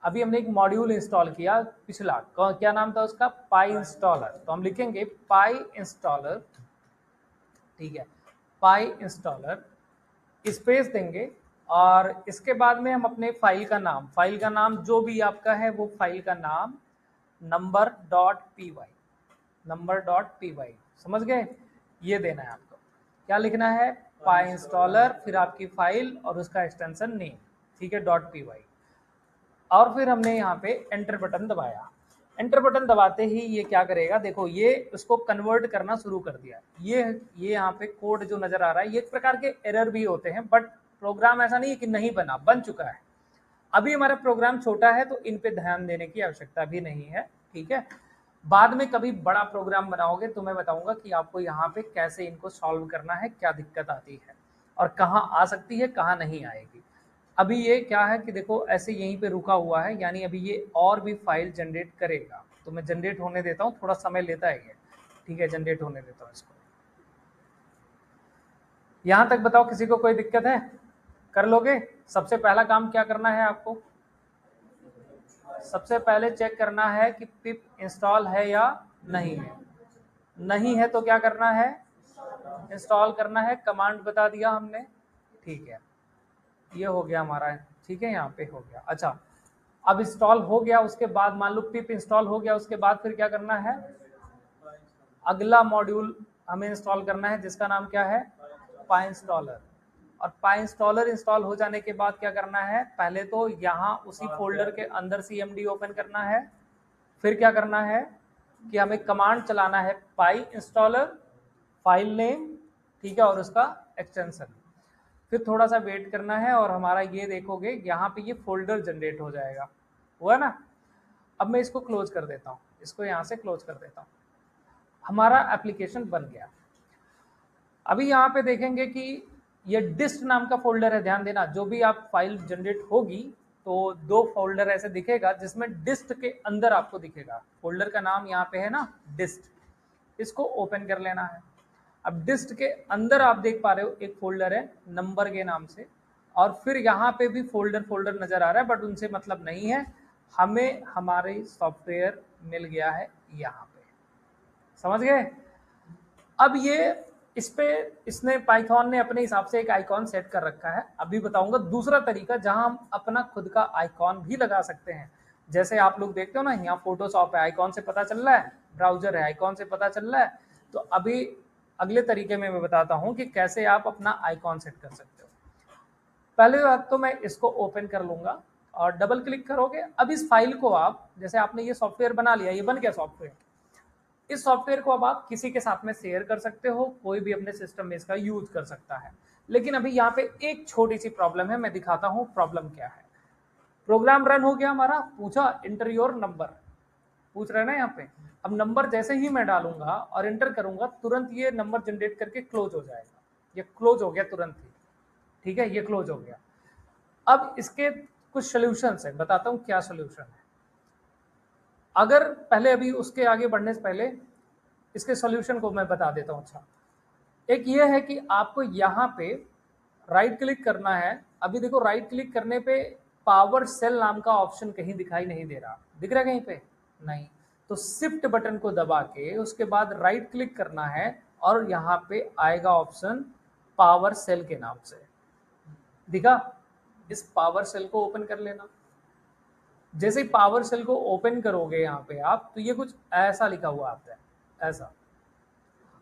अभी हमने एक मॉड्यूल इंस्टॉल किया पिछला, क्या नाम था उसका, पाई इंस्टॉलर। तो हम लिखेंगे पाई इंस्टॉलर, ठीक है, पाई इंस्टॉलर, स्पेस देंगे और इसके बाद में हम अपने फाइल का नाम जो भी आपका है वो फाइल का नाम number.py समझ गए। ये देना है आपको, क्या लिखना है, पाई इंस्टॉलर, फिर आपकी फाइल और उसका एक्सटेंशन नेम, ठीक है, .py। और फिर हमने यहाँ पे एंटर बटन दबाया। एंटर बटन दबाते ही ये क्या करेगा, देखो ये उसको कन्वर्ट करना शुरू कर दिया। ये यहाँ पे कोड जो नजर आ रहा है, ये एक प्रकार के एरर भी होते हैं, बट प्रोग्राम ऐसा नहीं है कि नहीं बना, बन चुका है। अभी हमारा प्रोग्राम छोटा है तो इन पे ध्यान देने की आवश्यकता भी नहीं है, ठीक है। बाद में कभी बड़ा प्रोग्राम बनाओगे तो मैं बताऊंगा कि आपको यहाँ पे कैसे इनको सॉल्व करना है, क्या दिक्कत आती है और कहाँ आ सकती है, कहाँ नहीं आएगी। अभी ये क्या है कि देखो ऐसे यहीं पे रुका हुआ है, यानी अभी ये और भी फाइल जनरेट करेगा। तो मैं जनरेट होने देता हूँ, थोड़ा समय लेता है ये, ठीक है, जनरेट होने देता हूँ इसको। यहाँ तक बताओ किसी को कोई दिक्कत है, कर लोगे। सबसे पहला काम क्या करना है आपको, सबसे पहले चेक करना है कि पिप इंस्टॉल है या नहीं है। नहीं है तो क्या करना है, इंस्टॉल करना है। कमांड बता दिया हमने, ठीक है, ये हो गया हमारा, ठीक है, यहाँ पे हो गया। अच्छा, अब इंस्टॉल हो गया, उसके बाद मान लो पिप इंस्टॉल हो गया, उसके बाद फिर क्या करना है, अगला मॉड्यूल हमें इंस्टॉल करना है जिसका नाम क्या है, पाई इंस्टॉलर। और पाई इंस्टॉलर इंस्टॉल हो जाने के बाद क्या करना है, पहले तो यहाँ उसी फोल्डर के अंदर CMD ओपन करना है। फिर क्या करना है कि हमें कमांड चलाना है, पाई इंस्टॉलर, फाइल नेम, ठीक है, और उसका एक्सटेंशन। फिर थोड़ा सा वेट करना है और हमारा ये देखोगे यहाँ पे ये फोल्डर जनरेट हो जाएगा, हुआ ना। अब मैं इसको क्लोज कर देता हूँ, इसको यहाँ से क्लोज कर देता हूँ, हमारा एप्लीकेशन बन गया। अभी यहाँ पे देखेंगे कि ये डिस्ट नाम का फोल्डर है, ध्यान देना, जो भी आप फाइल जनरेट होगी तो 2 फोल्डर ऐसे दिखेगा जिसमें डिस्ट के अंदर आपको दिखेगा, फोल्डर का नाम यहाँ पे है ना डिस्ट, इसको ओपन कर लेना है। अब डिस्ट के अंदर आप देख पा रहे हो एक फोल्डर है नंबर के नाम से, और फिर यहाँ पे भी फोल्डर नजर आ रहा है, बट उनसे मतलब नहीं है, हमें हमारे सॉफ्टवेयर मिल गया है यहाँ पे। समझ गए? अब ये इस पे इसने पाइथन ने अपने हिसाब से एक आइकॉन सेट कर रखा है। अभी बताऊंगा दूसरा तरीका जहां हम अपना खुद का आइकॉन भी लगा सकते हैं। जैसे आप लोग देखते हो ना, यहाँ फोटोशॉप है, आइकॉन से पता चल रहा है, ब्राउजर है, आइकॉन से पता चल रहा है। तो अभी अगले तरीके में मैं बताता हूँ कि कैसे आप अपना आइकॉन सेट कर सकते हो। पहले बात तो मैं इसको ओपन कर लूंगा और डबल क्लिक करोगे। अब इस फाइल को आप, जैसे आपने ये सॉफ्टवेयर बना लिया, ये बन गया सॉफ्टवेयर। इस सॉफ्टवेयर को अब आप किसी के साथ में शेयर कर सकते हो, कोई भी अपने सिस्टम में इसका यूज कर सकता है। लेकिन अभी यहाँ पे एक छोटी सी प्रॉब्लम है, मैं दिखाता हूँ प्रॉब्लम क्या है। प्रोग्राम रन हो गया हमारा, पूछा इंटर योर नंबर, पूछ रहे ना यहाँ पे। अब नंबर जैसे ही मैं डालूंगा और इंटर करूंगा, तुरंत ये नंबर जनरेट करके क्लोज हो जाएगा। ये क्लोज हो गया तुरंत ही, ठीक है, ये क्लोज हो गया। अब इसके कुछ सोल्यूशंस है, बताता हूँ क्या सोल्यूशन है। अगर पहले अभी उसके आगे बढ़ने से पहले इसके सॉल्यूशन को मैं बता देता हूँ। अच्छा, एक ये है कि आपको यहाँ पे राइट क्लिक करना है। अभी देखो राइट क्लिक करने पे पावर सेल नाम का ऑप्शन कहीं दिखाई नहीं दे रहा, दिख रहा है कहीं पे? नहीं। तो शिफ्ट बटन को दबा के उसके बाद राइट क्लिक करना है और यहाँ पे आएगा ऑप्शन पावर सेल के नाम से, दिखा? इस पावर सेल को ओपन कर लेना। जैसे ही पावर सेल को ओपन करोगे यहाँ पे आप, तो ये कुछ ऐसा लिखा हुआ आता है, ऐसा।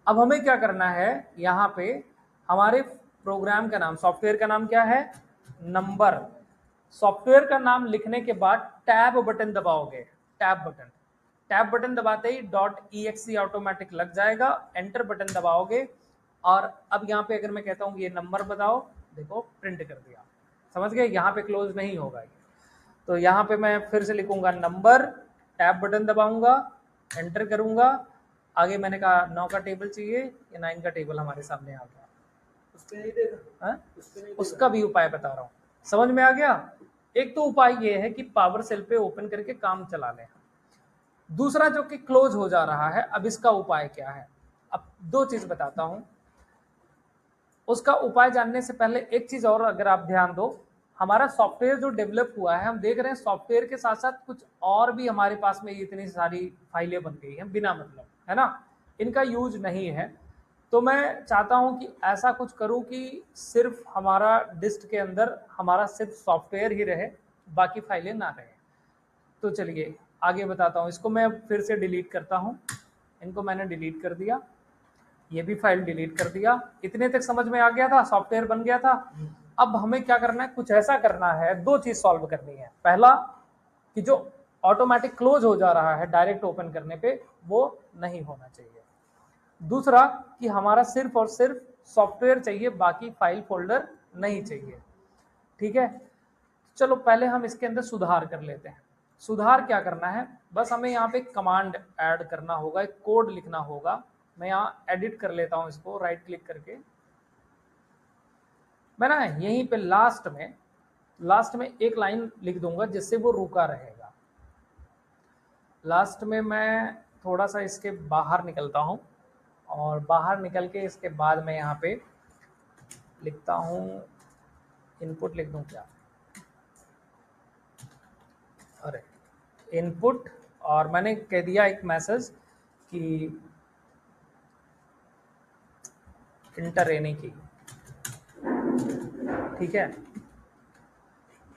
अब हमें क्या करना है, यहाँ पे हमारे प्रोग्राम का नाम, सॉफ्टवेयर का नाम क्या है? नंबर। सॉफ्टवेयर का नाम लिखने के बाद टैब बटन दबाओगे, टैब बटन। टैब बटन दबाते ही .exe ऑटोमेटिक लग जाएगा, एंटर बटन दबाओगे। और अब यहाँ पे अगर मैं कहता हूँ ये नंबर बताओ, देखो प्रिंट कर दिया। समझ गए? यहाँ पे क्लोज नहीं होगा ये। तो यहाँ पे मैं फिर से लिखूंगा नंबर, टैब बटन दबाऊंगा, एंटर करूंगा। आगे मैंने कहा 9 का टेबल चाहिए, ये 9 का टेबल हमारे सामने आ गया। उसका भी उपाय बता रहा हूँ, समझ में आ गया? एक तो उपाय ये है कि पावर सेल पे ओपन करके काम चला लें। दूसरा जो कि क्लोज हो जा रहा है, अब इसका उपाय क्या है? अब दो चीज बताता हूं। उसका उपाय जानने से पहले एक चीज और अगर आप ध्यान दो, हमारा सॉफ्टवेयर जो डेवलप हुआ है, हम देख रहे हैं सॉफ्टवेयर के साथ साथ कुछ और भी हमारे पास में इतनी सारी फाइलें बन गई हैं बिना मतलब, है ना, इनका यूज नहीं है। तो मैं चाहता हूं कि ऐसा कुछ करूं कि सिर्फ हमारा डिस्क के अंदर हमारा सिर्फ सॉफ्टवेयर ही रहे, बाकी फाइलें ना रहे। तो चलिए आगे बताता हूँ। इसको मैं फिर से डिलीट करता हूँ, इनको मैंने डिलीट कर दिया, ये भी फाइल डिलीट कर दिया। इतने तक समझ में आ गया था, सॉफ्टवेयर बन गया था। अब हमें क्या करना है, कुछ ऐसा करना है, दो चीज सॉल्व करनी है। पहला कि जो ऑटोमेटिक क्लोज हो जा रहा है डायरेक्ट ओपन करने पे, वो नहीं होना चाहिए। दूसरा कि हमारा सिर्फ और सिर्फ सॉफ्टवेयर चाहिए, बाकी फाइल फोल्डर नहीं चाहिए। ठीक है, चलो पहले हम इसके अंदर सुधार कर लेते हैं। सुधार क्या करना है, बस हमें यहाँ पे कमांड ऐड करना होगा, एक कोड लिखना होगा। मैं यहाँ एडिट कर लेता हूँ इसको, राइट क्लिक करके मैं ना यहीं पे लास्ट में एक लाइन लिख दूंगा जिससे वो रुका रहेगा। लास्ट में मैं थोड़ा सा इसके बाहर निकलता हूँ और बाहर निकल के इसके बाद मैं यहाँ पे लिखता हूँ, इनपुट लिख दूँ क्या, अरे इनपुट, और मैंने कह दिया एक मैसेज कि इंटर यानी की, ठीक है,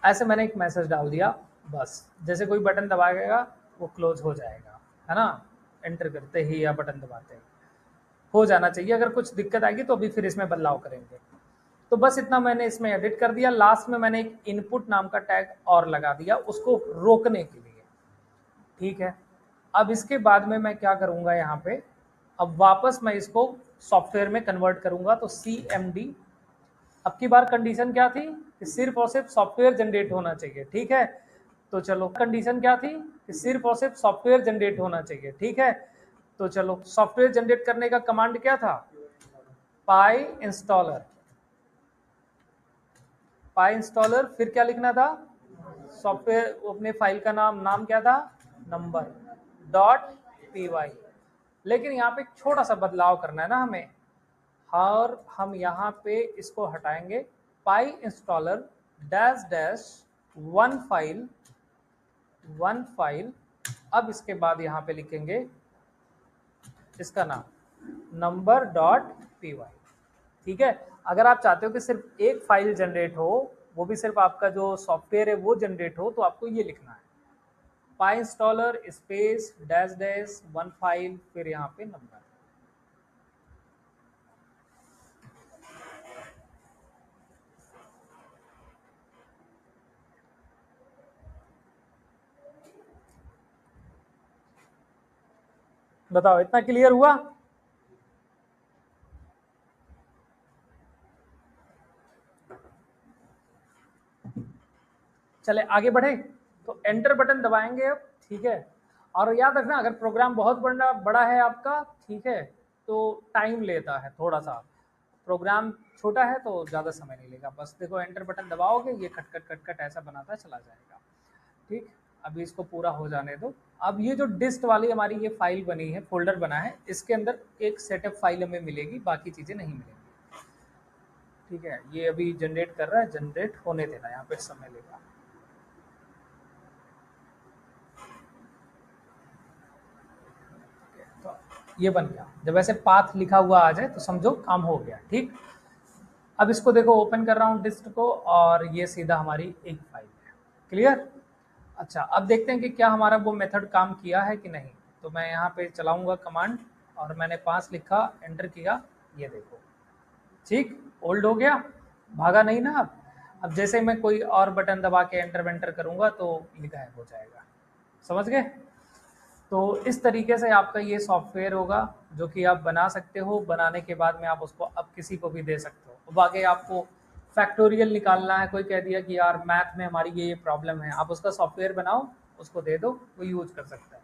ऐसे मैंने एक मैसेज डाल दिया। बस जैसे कोई बटन दबाएगा वो क्लोज हो जाएगा, है ना, एंटर करते ही या बटन दबाते ही हो जाना चाहिए। अगर कुछ दिक्कत आएगी तो अभी फिर इसमें बदलाव करेंगे। तो बस इतना मैंने इसमें एडिट कर दिया। लास्ट में मैंने एक इनपुट नाम का टैग और लगा दिया उसको रोकने के लिए, ठीक है। अब इसके बाद में मैं क्या करूंगा, यहाँ पे अब वापस मैं इसको सॉफ्टवेयर में कन्वर्ट करूंगा। तो CMD, अब की बार कंडीशन क्या थी कि सिर्फ और सिर्फ सॉफ्टवेयर जनरेट होना चाहिए, ठीक है। तो चलो कंडीशन क्या थी कि सिर्फ और सिर्फ सॉफ्टवेयर जनरेट होना चाहिए, ठीक है। तो चलो सॉफ्टवेयर जनरेट करने का कमांड क्या था, पाई इंस्टॉलर। पाई इंस्टॉलर, फिर क्या लिखना था, सॉफ्टवेयर अपने फाइल का नाम क्या था, number.py। लेकिन यहाँ पे एक छोटा सा बदलाव करना है ना हमें, और हम यहाँ पे इसको हटाएंगे PyInstaller dash dash one file. अब इसके बाद यहाँ पे लिखेंगे इसका नाम नंबर डॉट पी वाई। ठीक है, अगर आप चाहते हो कि सिर्फ एक फाइल जनरेट हो, वो भी सिर्फ आपका जो सॉफ्टवेयर है वो जनरेट हो, तो आपको ये लिखना है PyInstaller space dash dash one file फिर यहाँ पे नंबर। बताओ इतना क्लियर हुआ? चले आगे बढ़े, तो एंटर बटन दबाएंगे अब। ठीक है, और याद रखना अगर प्रोग्राम बहुत बड़ा है आपका, ठीक है, तो टाइम लेता है थोड़ा सा। प्रोग्राम छोटा है तो ज़्यादा समय नहीं लेगा। बस देखो एंटर बटन दबाओगे ये कट कट कट कट ऐसा बनाता चला जाएगा। ठीक, अभी इसको पूरा हो जाने दो। अब ये जो डिस्ट वाली हमारी ये फाइल बनी है, फोल्डर बना है, इसके अंदर एक सेटअप फाइल हमें मिलेगी, बाकी चीज़ें नहीं मिलेंगी। ठीक है, ये अभी जनरेट कर रहा है, जनरेट होने देना, यहाँ पे समय लेगा। तो ये बन गया, जब ऐसे पाथ लिखा हुआ आ जाए तो समझो काम हो गया। ठीक, अब इसको देखो ओपन कर रहा हूँ डिस्ट को, और ये सीधा हमारी एक फाइल है। क्लियर? अच्छा, अब देखते हैं कि क्या हमारा वो मेथड काम किया है कि नहीं। तो मैं यहाँ पे चलाऊंगा कमांड, और मैंने 5 लिखा, एंटर किया, ये देखो ठीक ओल्ड हो गया, भागा नहीं ना। अब जैसे मैं कोई और बटन दबा के एंटर वेंटर करूंगा तो ये गायब हो जाएगा। समझ गए? तो इस तरीके से आपका ये सॉफ्टवेयर होगा जो कि आप बना सकते हो। बनाने के बाद में आप उसको अब किसी को भी दे सकते हो। अब आगे आपको फैक्टोरियल निकालना है, कोई कह दिया कि यार मैथ में हमारी ये प्रॉब्लम है, आप उसका सॉफ्टवेयर बनाओ, उसको दे दो, वो यूज कर सकता है।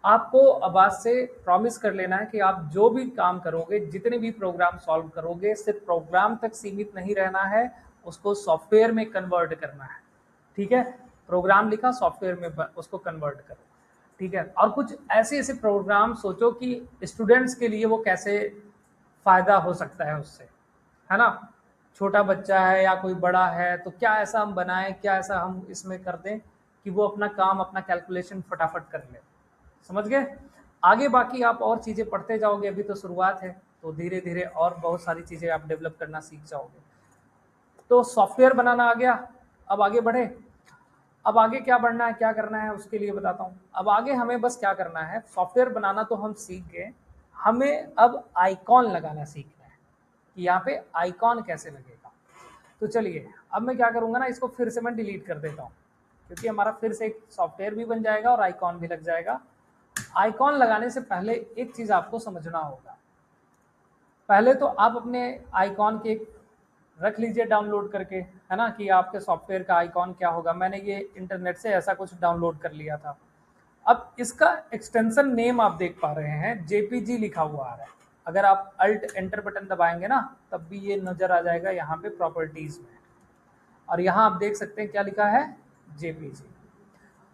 आपको अब आज से प्रॉमिस कर लेना है कि आप जो भी काम करोगे, जितने भी प्रोग्राम सॉल्व करोगे, सिर्फ प्रोग्राम तक सीमित नहीं रहना है, उसको सॉफ्टवेयर में कन्वर्ट करना है। ठीक है, प्रोग्राम लिखा, सॉफ्टवेयर में उसको कन्वर्ट करो। ठीक है, और कुछ ऐसे ऐसे प्रोग्राम सोचो कि स्टूडेंट्स के लिए वो कैसे फायदा हो सकता है उससे, है ना। छोटा बच्चा है या कोई बड़ा है, तो क्या ऐसा हम बनाएं, क्या ऐसा हम इसमें कर दें कि वो अपना काम, अपना कैलकुलेशन फटाफट कर ले। समझ गए? आगे बाकी आप और चीज़ें पढ़ते जाओगे, अभी तो शुरुआत है, तो धीरे धीरे और बहुत सारी चीज़ें आप डेवलप करना सीख जाओगे। तो सॉफ्टवेयर बनाना आ गया, अब आगे बढ़े। अब आगे क्या बढ़ना है, क्या करना है, उसके लिए बताता हूँ। अब आगे हमें बस क्या करना है, सॉफ्टवेयर बनाना तो हम सीख गए, हमें अब आइकॉन लगाना सीखना है कि यहाँ पे आइकॉन कैसे लगेगा। तो चलिए अब मैं क्या करूँगा ना, इसको फिर से मैं डिलीट कर देता हूँ, क्योंकि हमारा फिर से एक सॉफ्टवेयर भी बन जाएगा और आइकॉन भी लग जाएगा। आइकॉन लगाने से पहले एक चीज़ आपको समझना होगा। पहले तो आप अपने आइकॉन के रख लीजिए डाउनलोड करके, है ना, कि आपके सॉफ्टवेयर का आइकॉन क्या होगा। मैंने ये इंटरनेट से ऐसा कुछ डाउनलोड कर लिया था। अब इसका एक्सटेंशन नेम आप देख पा रहे हैं, जेपीजी लिखा हुआ आ रहा है। अगर आप अल्ट एंटर बटन दबाएंगे ना, तब भी ये नज़र आ जाएगा यहाँ पे प्रॉपर्टीज़ में, और यहाँ आप देख सकते हैं क्या लिखा है, जेपीजी।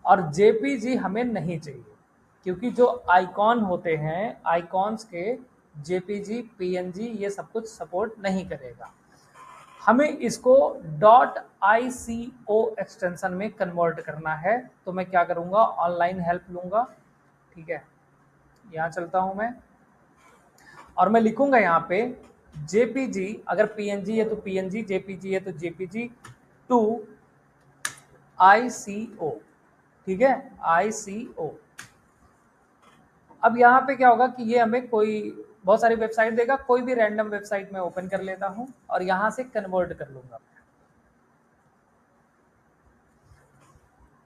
और जेपीजी हमें नहीं चाहिए, क्योंकि जो आइकॉन होते हैं, आइकॉन्स के जेपीजी, पीएनजी, ये सब कुछ सपोर्ट नहीं करेगा। हमें इसको .ico एक्सटेंशन में कन्वर्ट करना है। तो मैं क्या करूँगा, ऑनलाइन हेल्प लूँगा। ठीक है, यहाँ चलता हूँ मैं, और मैं लिखूँगा यहाँ पे जेपीजी, अगर पीएनजी है तो पीएनजी, जेपीजी है तो जेपीजी टू ICO। ठीक है, ICO। अब यहाँ पे क्या होगा कि ये हमें कोई बहुत सारी वेबसाइट देगा, कोई भी रैंडम वेबसाइट में ओपन कर लेता हूँ और यहाँ से कन्वर्ट कर लूँगा।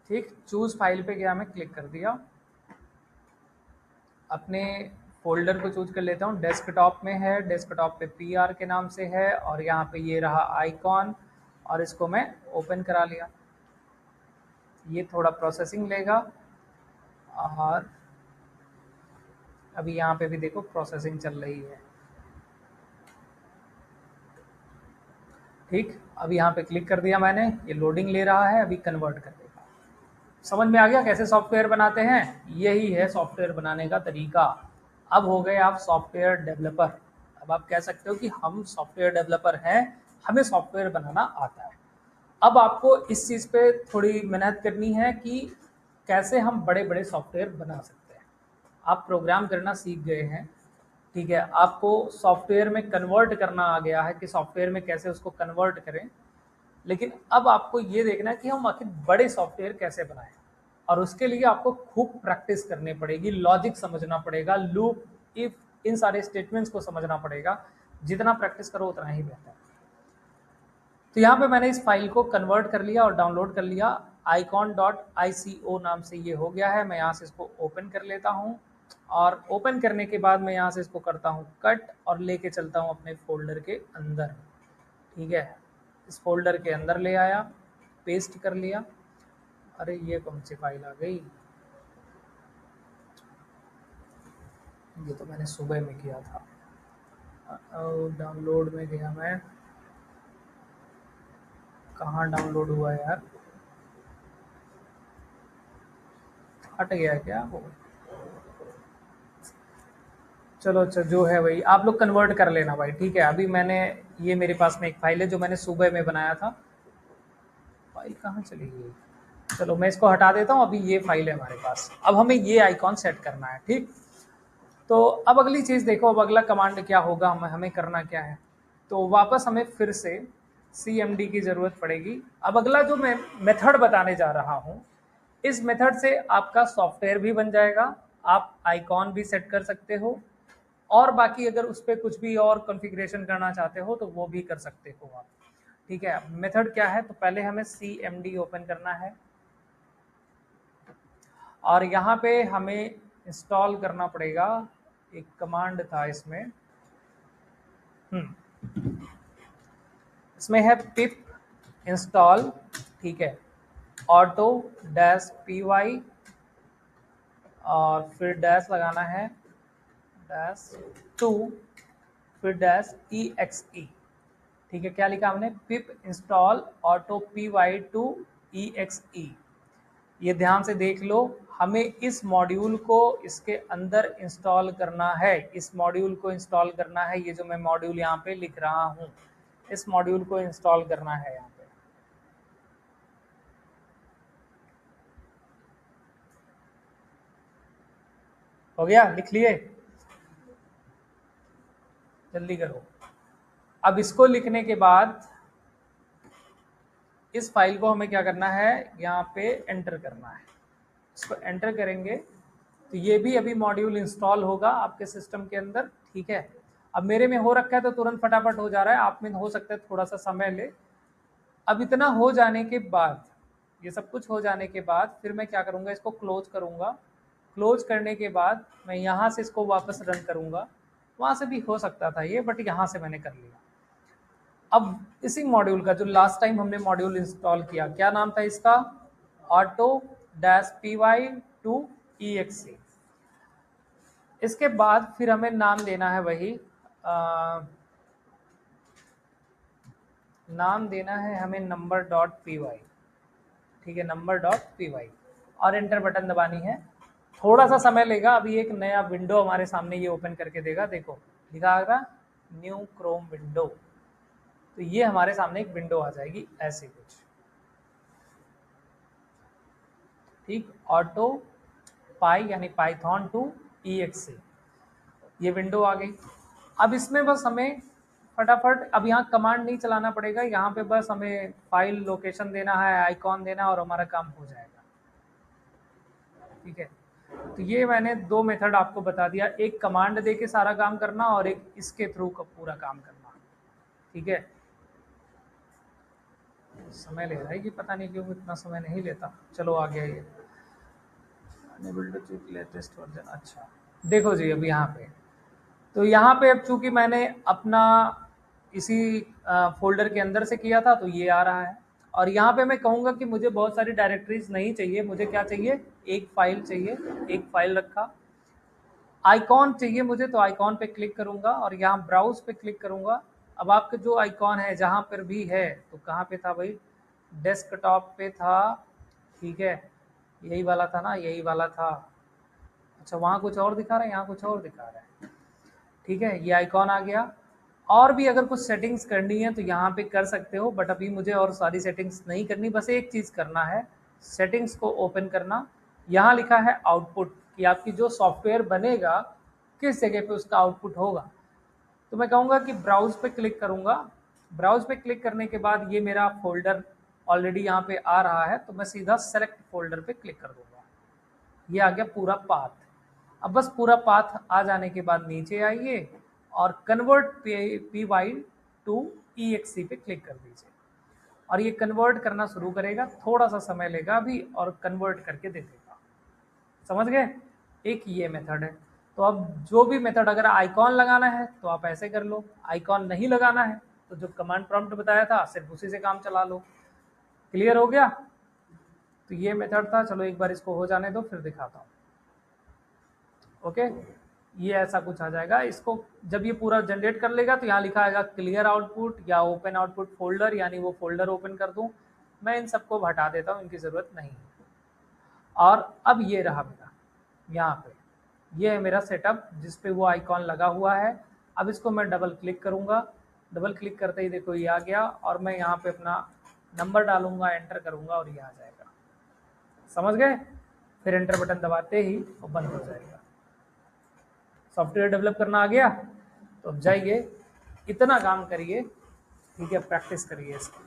ठीक, चूज फाइल पे गया, मैं क्लिक कर दिया, अपने फोल्डर को चूज कर लेता हूँ। डेस्कटॉप में है, डेस्कटॉप पे PR के नाम से है, और यहाँ पे ये रहा आइकॉन, और इसको मैं ओपन करा लिया। ये थोड़ा प्रोसेसिंग लेगा, और अभी यहाँ पे भी देखो प्रोसेसिंग चल रही है। ठीक, अभी यहाँ पे क्लिक कर दिया मैंने, ये लोडिंग ले रहा है, अभी कन्वर्ट कर देगा। समझ में आ गया कैसे सॉफ्टवेयर बनाते हैं? यही है सॉफ्टवेयर बनाने का तरीका। अब हो गए आप सॉफ्टवेयर डेवलपर। अब आप कह सकते हो कि हम सॉफ्टवेयर डेवलपर हैं, हमें सॉफ्टवेयर बनाना आता है। अब आपको इस चीज़ पे थोड़ी मेहनत करनी है कि कैसे हम बड़े बड़े सॉफ्टवेयर बना सकते हैं। आप प्रोग्राम करना सीख गए हैं, ठीक है, आपको सॉफ्टवेयर में कन्वर्ट करना आ गया है कि सॉफ्टवेयर में कैसे उसको कन्वर्ट करें, लेकिन अब आपको ये देखना है कि हम आखिर बड़े सॉफ्टवेयर कैसे बनाएं, और उसके लिए आपको खूब प्रैक्टिस करनी पड़ेगी, लॉजिक समझना पड़ेगा, लूप, इफ, इन सारे स्टेटमेंट्स को समझना पड़ेगा। जितना प्रैक्टिस करो उतना ही बेहतर। तो यहाँ पे मैंने इस फाइल को कन्वर्ट कर लिया और डाउनलोड कर लिया। icon.ico नाम से ये हो गया है। मैं यहाँ से इसको ओपन कर लेता हूँ, और ओपन करने के बाद मैं यहाँ से इसको करता हूँ कट और लेके चलता हूँ अपने फोल्डर के अंदर। ठीक है, इस फोल्डर के अंदर ले आया, पेस्ट कर लिया। अरे ये कौन सी फाइल आ गई, ये तो मैंने सुबह में किया था। डाउनलोड में गया मैं, कहाँ डाउनलोड हुआ यार, हट गया क्या वो। चलो अच्छा, जो है वही आप लोग कन्वर्ट कर लेना भाई, ठीक है। अभी मैंने, ये मेरे पास में एक फाइल है जो मैंने सुबह में बनाया था। फाइल कहाँ चली गई, चलो मैं इसको हटा देता हूँ। अभी ये फाइल है हमारे पास, अब हमें ये आइकॉन सेट करना है, ठीक। तो अब अगली चीज़ देखो, अब अगला कमांड क्या होगा, हमें करना क्या है। तो वापस हमें फिर से CMD की ज़रूरत पड़ेगी। अब अगला जो मैं मेथड बताने जा रहा हूँ, इस मेथड से आपका सॉफ्टवेयर भी बन जाएगा, आप आइकॉन भी सेट कर सकते हो, और बाकी अगर उस पर कुछ भी और कॉन्फ़िगरेशन करना चाहते हो तो वो भी कर सकते हो आप, ठीक है। मेथड क्या है, तो पहले हमें CMD ओपन करना है, और यहाँ पे हमें इंस्टॉल करना पड़ेगा, एक कमांड था इसमें, इसमें है पिप इंस्टॉल, ठीक है, ऑटो -py, और फिर डैश लगाना है, -2, फिर -exe, ठीक है। क्या लिखा हमने, पिप इंस्टॉल ऑटो py2exe। ये ध्यान से देख लो, हमें इस मॉड्यूल को इसके अंदर इंस्टॉल करना है, इस मॉड्यूल को इंस्टॉल करना है। ये जो मैं मॉड्यूल यहाँ पे लिख रहा हूँ, इस मॉड्यूल को इंस्टॉल करना है यहाँ पे। हो गया, लिख लिए, जल्दी करो। अब इसको लिखने के बाद इस फाइल को हमें क्या करना है, यहाँ पे एंटर करना है। इसको एंटर करेंगे तो ये भी अभी मॉड्यूल इंस्टॉल होगा आपके सिस्टम के अंदर, ठीक है। अब मेरे में हो रखा है तो तुरंत फटाफट हो जा रहा है, आप में हो सकता है थोड़ा सा समय ले। अब इतना हो जाने के बाद, ये सब कुछ हो जाने के बाद, फिर मैं क्या करूँगा, इसको क्लोज करूँगा। क्लोज करने के बाद मैं यहाँ से इसको वापस रन करूँगा। वहाँ से भी हो सकता था ये, बट यहाँ से मैंने कर लिया। अब इसी मॉड्यूल का जो लास्ट टाइम हमने मॉड्यूल इंस्टॉल किया, क्या नाम था इसका, auto-py2exe। इसके बाद फिर हमें नाम देना है वही, नाम देना है हमें number.py, ठीक है, number.py, और एंटर बटन दबानी है। थोड़ा सा समय लेगा, अभी एक नया विंडो हमारे सामने ये ओपन करके देगा, देखो लिखा आएगा न्यू क्रोम विंडो। तो ये हमारे सामने एक विंडो आ जाएगी ऐसे कुछ, ठीक, ऑटो पाई यानी python2exe, ये विंडो आ गई। अब इसमें बस हमें फटाफट, अब यहाँ कमांड नहीं चलाना पड़ेगा, यहाँ पे बस हमें फाइल लोकेशन देना है, आइकॉन देना, और हमारा काम हो जाएगा, ठीक है। तो ये मैंने दो मेथड आपको बता दिया, एक कमांड दे के सारा काम करना, और एक इसके थ्रू का पूरा काम करना, ठीक है। समय ले रहा है कि पता नहीं क्यों, इतना समय नहीं लेता। चलो आ गया ये लेटेस्ट वर्जन। अच्छा देखो जी, अब यहाँ पे, तो यहाँ पे अब चूंकि मैंने अपना इसी फोल्डर के अंदर से किया था तो ये आ रहा है। और यहाँ पे मैं कहूँगा कि मुझे बहुत सारी डायरेक्टरीज नहीं चाहिए, मुझे क्या चाहिए, एक फाइल चाहिए, एक फाइल रखा। आइकॉन चाहिए मुझे, तो आइकॉन पे क्लिक करूँगा और यहाँ ब्राउज पे क्लिक करूँगा। अब आपके जो आइकॉन है जहाँ पर भी है, तो कहाँ पे था भाई, डेस्कटॉप पे था, ठीक है, यही वाला था ना, यही वाला था। अच्छा वहाँ कुछ और दिखा रहा है, यहाँ कुछ और दिखा रहा है, ठीक है। ये आइकॉन आ गया, और भी अगर कुछ सेटिंग्स करनी है तो यहाँ पे कर सकते हो, बट अभी मुझे और सारी सेटिंग्स नहीं करनी, बस एक चीज़ करना है, सेटिंग्स को ओपन करना। यहाँ लिखा है आउटपुट, कि आपकी जो सॉफ्टवेयर बनेगा किस जगह पे उसका आउटपुट होगा। तो मैं कहूँगा कि ब्राउज पे क्लिक करूँगा। ब्राउज पे क्लिक करने के बाद ये मेरा फोल्डर ऑलरेडी यहाँ पे आ रहा है, तो मैं सीधा सेलेक्ट फोल्डर पे क्लिक कर दूंगा। ये आ गया पूरा पाथ। अब बस पूरा पाथ आ जाने के बाद नीचे आइए और convert P Y to E X C पे क्लिक कर दीजिए, और ये कन्वर्ट करना शुरू करेगा। थोड़ा सा समय लेगा अभी और कन्वर्ट करके दे देगा। समझ गए? एक ये मेथड है। तो अब जो भी मेथड, अगर आइकॉन लगाना है तो आप ऐसे कर लो, आइकॉन नहीं लगाना है तो जो कमांड प्रॉम्प्ट बताया था सिर्फ उसी से काम चला लो। क्लियर हो गया? तो ये मेथड था। चलो एक बार इसको हो जाने दो, फिर दिखाता हूँ। ओके, ये ऐसा कुछ आ जाएगा। इसको जब ये पूरा जनरेट कर लेगा तो यहाँ लिखा आएगा क्लियर आउटपुट या ओपन आउटपुट फोल्डर, यानी वो फोल्डर ओपन कर दूँ। मैं इन सबको हटा देता हूँ, इनकी ज़रूरत नहीं है। और अब ये रहा मेरा, यहाँ पे ये है मेरा सेटअप जिस पे वो आइकॉन लगा हुआ है। अब इसको मैं डबल क्लिक करूँगा। डबल क्लिक करते ही देखो ये आ गया, और मैं यहाँ पे अपना नंबर डालूंगा, एंटर करूँगा और ये आ जाएगा। समझ गए? फिर एंटर बटन दबाते ही वो बंद हो जाएगा। सॉफ्टवेयर डेवलप करना आ गया। तो अब जाइए, इतना काम करिए, ठीक है, प्रैक्टिस करिए इसकी।